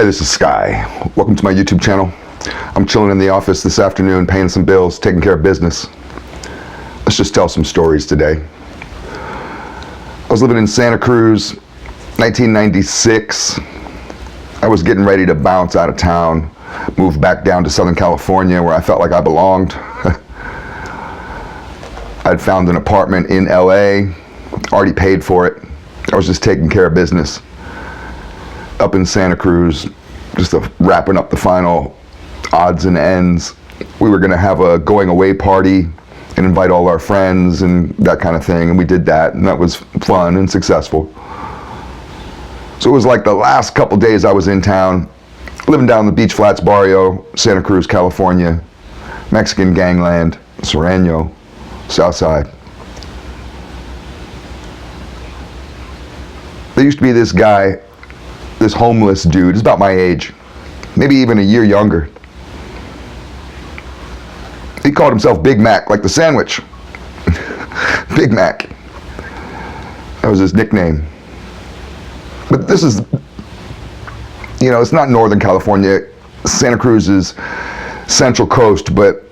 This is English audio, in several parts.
Hey, this is Sky. Welcome to my YouTube channel. I'm chilling in the office this afternoon, paying some bills, taking care of business. Let's just tell some stories today. I was living in Santa Cruz, 1996. I was getting ready to bounce out of town, move back down to Southern California where I felt like I belonged. I'd found an apartment in LA, already paid for it. I was just taking care of business. Up in Santa Cruz, just wrapping up the final odds and ends. We were gonna have a going away party and invite all our friends and that kind of thing, and we did that, and that was fun and successful. So it was like the last couple days I was in town, living down the Beach Flats barrio, Santa Cruz, California, Mexican gangland, Serrano, Southside. There used to be this guy, this homeless dude, he's about my age, maybe even a year younger. He called himself Big Mac, like the sandwich. Big Mac. That was his nickname. But this is, it's not Northern California. Santa Cruz is Central Coast, but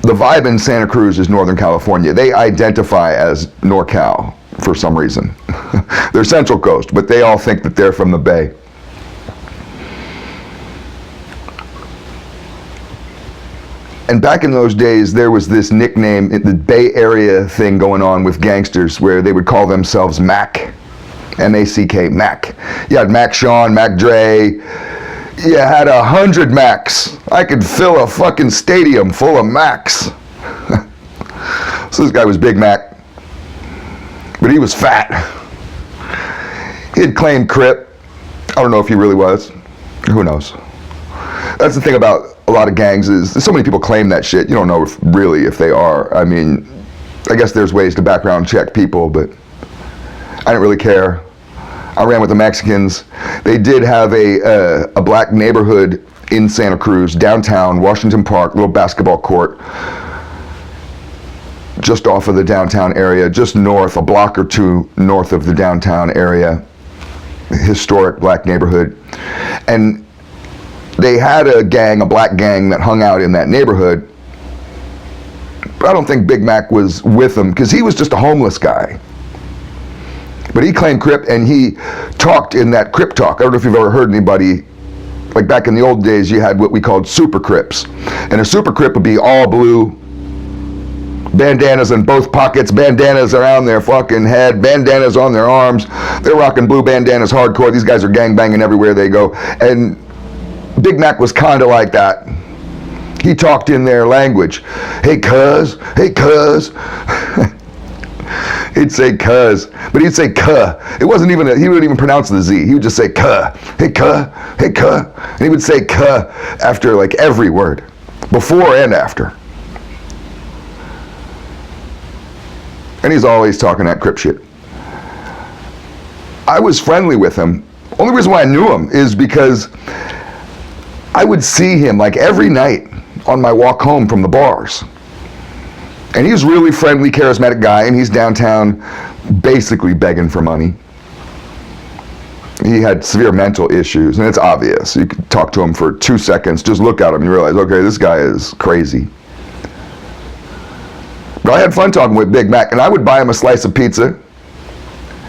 the vibe in Santa Cruz is Northern California. They identify as NorCal for some reason. They're Central Coast, but they all think that they're from the Bay. And back in those days, there was this nickname, the Bay Area thing going on with gangsters where they would call themselves Mack, M-A-C-K, Mack. You had Mack Sean, Mack Dre, you had 100 Macks. I could fill a fucking stadium full of Macks. So this guy was Big Mac, but he was fat. He had claimed Crip. I don't know if he really was. Who knows? That's the thing about a lot of gangs is so many people claim that shit. You don't know really if they are. I mean, I guess there's ways to background check people, but I didn't really care. I ran with the Mexicans. They did have a black neighborhood in Santa Cruz, downtown, Washington Park, little basketball court, just off of the downtown area, just north, a block or two north of the downtown area, historic black neighborhood. And they had a gang, a black gang that hung out in that neighborhood. But I don't think Big Mac was with them because he was just a homeless guy. But he claimed Crip and he talked in that Crip talk. I don't know if you've ever heard anybody, like back in the old days, you had what we called super Crips. And a super Crip would be all blue, bandanas in both pockets, bandanas around their fucking head, bandanas on their arms. They're rocking blue bandanas hardcore. These guys are gangbanging everywhere they go. And Big Mac was kind of like that. He talked in their language. Hey, cuz. Hey, cuz. He'd say cuz, but he'd say cuh. It wasn't even, he wouldn't even pronounce the Z. He would just say cuh. Hey, cuh. Hey, cuh. And he would say cuh after like every word, before and after. And he's always talking that Crip shit. I was friendly with him. Only reason why I knew him is because I would see him like every night on my walk home from the bars. And he's really friendly, charismatic guy, and he's downtown basically begging for money. He had severe mental issues, and it's obvious. You could talk to him for 2 seconds, just look at him and you realize, okay, this guy is crazy. But I had fun talking with Big Mac, and I would buy him a slice of pizza.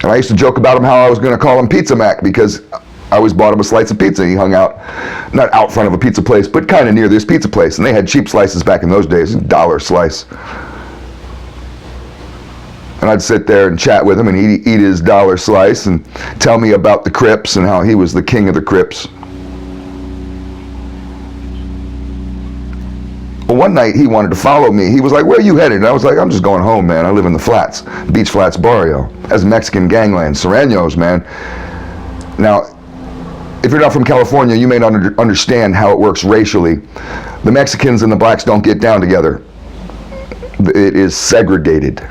And I used to joke about him how I was gonna call him Pizza Mac because I always bought him a slice of pizza. He hung out, not out front of a pizza place, but kind of near this pizza place. And they had cheap slices back in those days, $1 slice. And I'd sit there and chat with him, and he'd eat his $1 slice and tell me about the Crips and how he was the king of the Crips. Well, one night he wanted to follow me. He was like, where are you headed? And I was like, I'm just going home, man. I live in the flats, Beach Flats barrio. That's Mexican gangland, Serranos, man. Now, if you're not from California, you may not understand how it works racially. The Mexicans and the blacks don't get down together. It is segregated.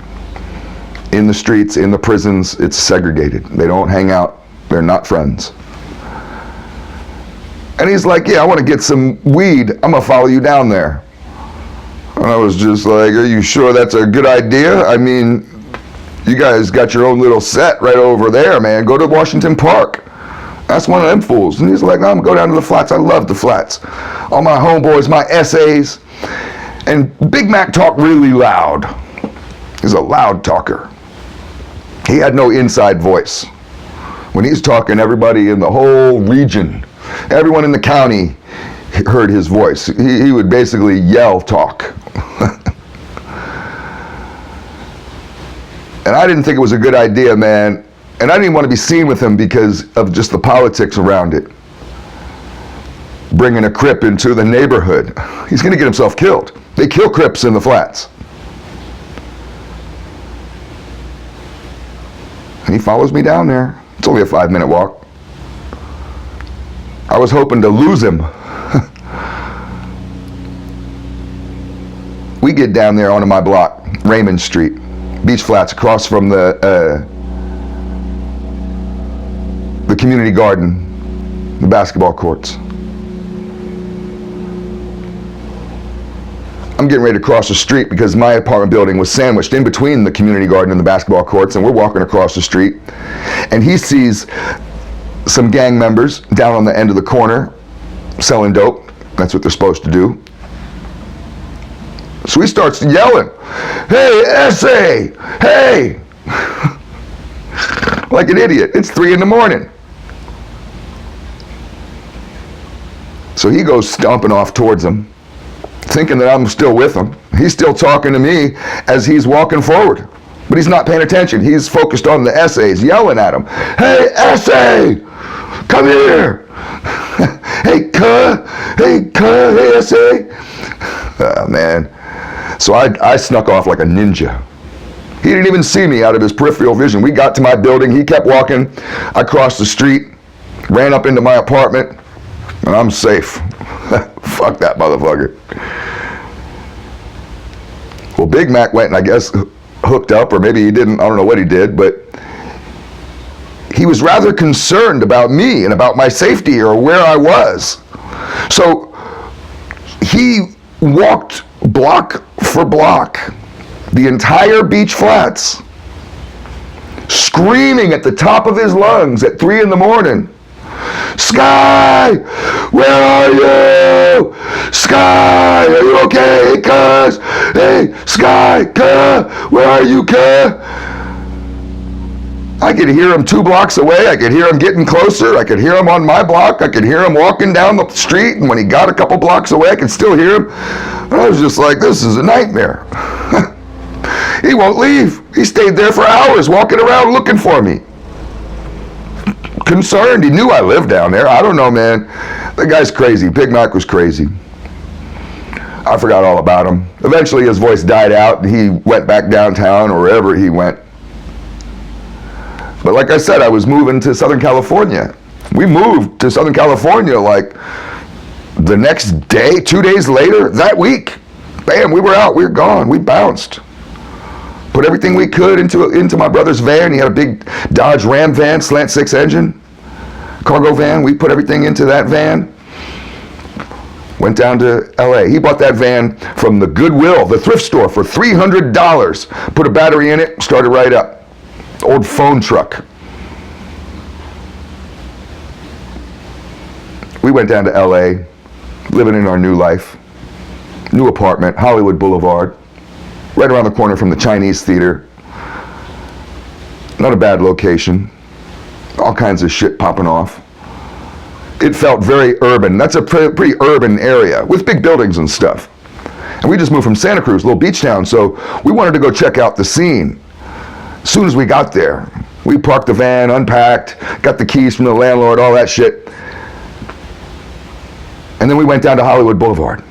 In the streets, in the prisons, it's segregated. They don't hang out. They're not friends. And he's like, yeah, I want to get some weed. I'm going to follow you down there. And I was just like, are you sure that's a good idea? I mean, you guys got your own little set right over there, man. Go to Washington Park. That's one of them fools. And he's like, I'm going to go down to the flats. I love the flats. All my homeboys, my essays. And Big Mac talked really loud. He's a loud talker. He had no inside voice. When he's talking, everybody in the whole region, everyone in the county heard his voice. He would basically yell talk. And I didn't think it was a good idea, man. And I didn't want to be seen with him because of just the politics around it. Bringing a Crip into the neighborhood. He's going to get himself killed. They kill Crips in the flats. And he follows me down there. It's only a 5-minute walk. I was hoping to lose him. We get down there onto my block, Raymond Street, Beach Flats, across from the community garden, the basketball courts. I'm getting ready to cross the street because my apartment building was sandwiched in between the community garden and the basketball courts, and we're walking across the street, and he sees some gang members down on the end of the corner selling dope. That's what they're supposed to do. So he starts yelling, "Hey, essay, hey!" Like an idiot. It's 3 a.m. So he goes stomping off towards him, thinking that I'm still with him. He's still talking to me as he's walking forward. But he's not paying attention. He's focused on the essays, yelling at him. "Hey, essay! Come here! Hey, hey, essay!" Oh, man. So I snuck off like a ninja. He didn't even see me out of his peripheral vision. We got to my building. He kept walking. I crossed the street, ran up into my apartment, and I'm safe. Fuck that motherfucker. Well, Big Mac went and I guess hooked up, or maybe he didn't. I don't know what he did, but he was rather concerned about me and about my safety or where I was. So he walked block for block the entire Beach Flats, screaming at the top of his lungs at 3 a.m. "Sky, where are you? Sky, are you okay, cuz? Hey, Sky, cuz, where are you, cuz?" I could hear him 2 blocks away. I could hear him getting closer. I could hear him on my block. I could hear him walking down the street. And when he got a couple blocks away, I could still hear him. And I was just like, this is a nightmare. He won't leave. He stayed there for hours walking around looking for me. Concerned. He knew I lived down there. I don't know, man. The guy's crazy. Big Mac was crazy. I forgot all about him. Eventually his voice died out and he went back downtown or wherever he went. But like I said, I was moving to Southern California. We moved to Southern California like the next day, 2 days later, that week. Bam, we were out, we were gone, we bounced. Put everything we could into my brother's van. He had a big Dodge Ram van, slant 6 engine, cargo van. We put everything into that van. Went down to LA. He bought that van from the Goodwill, the thrift store, for $300. Put a battery in it, started right up. Old phone truck. We went down to LA, living in our new life. New apartment, Hollywood Boulevard, right around the corner from the Chinese theater. Not a bad location. All kinds of shit popping off. It felt very urban. That's a pretty urban area with big buildings and stuff. And we just moved from Santa Cruz, a little beach town, so we wanted to go check out the scene. As soon as we got there, we parked the van, unpacked, got the keys from the landlord, all that shit. And then we went down to Hollywood Boulevard.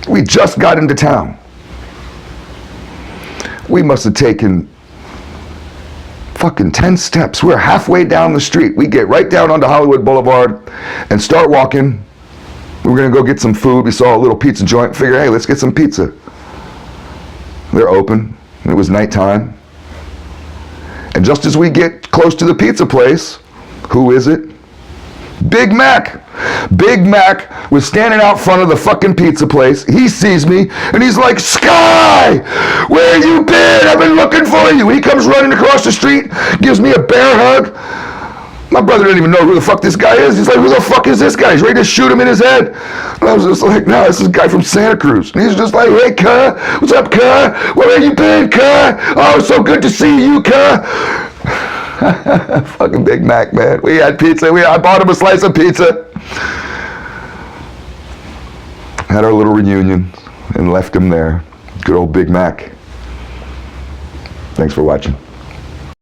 We just got into town. We must have taken fucking 10 steps. We were halfway down the street. We get right down onto Hollywood Boulevard and start walking. We were gonna go get some food. We saw a little pizza joint. Figure, hey, let's get some pizza. They're open. It was nighttime. And just as we get close to the pizza place, who is it? Big Mac. Big Mac was standing out front of the fucking pizza place. He sees me and he's like, "Sky, where you been? I've been looking for you." He comes running across the street, gives me a bear hug. My brother didn't even know who the fuck this guy is. He's like, who the fuck is this guy? He's ready to shoot him in his head. And I was just like, no, this is a guy from Santa Cruz. And he's just like, hey, cuh, what's up, cuh? Where have you been, cuh? Oh, so good to see you, cuh. Fucking Big Mac, man. We had pizza. I bought him a slice of pizza. Had our little reunion and left him there. Good old Big Mac. Thanks for watching.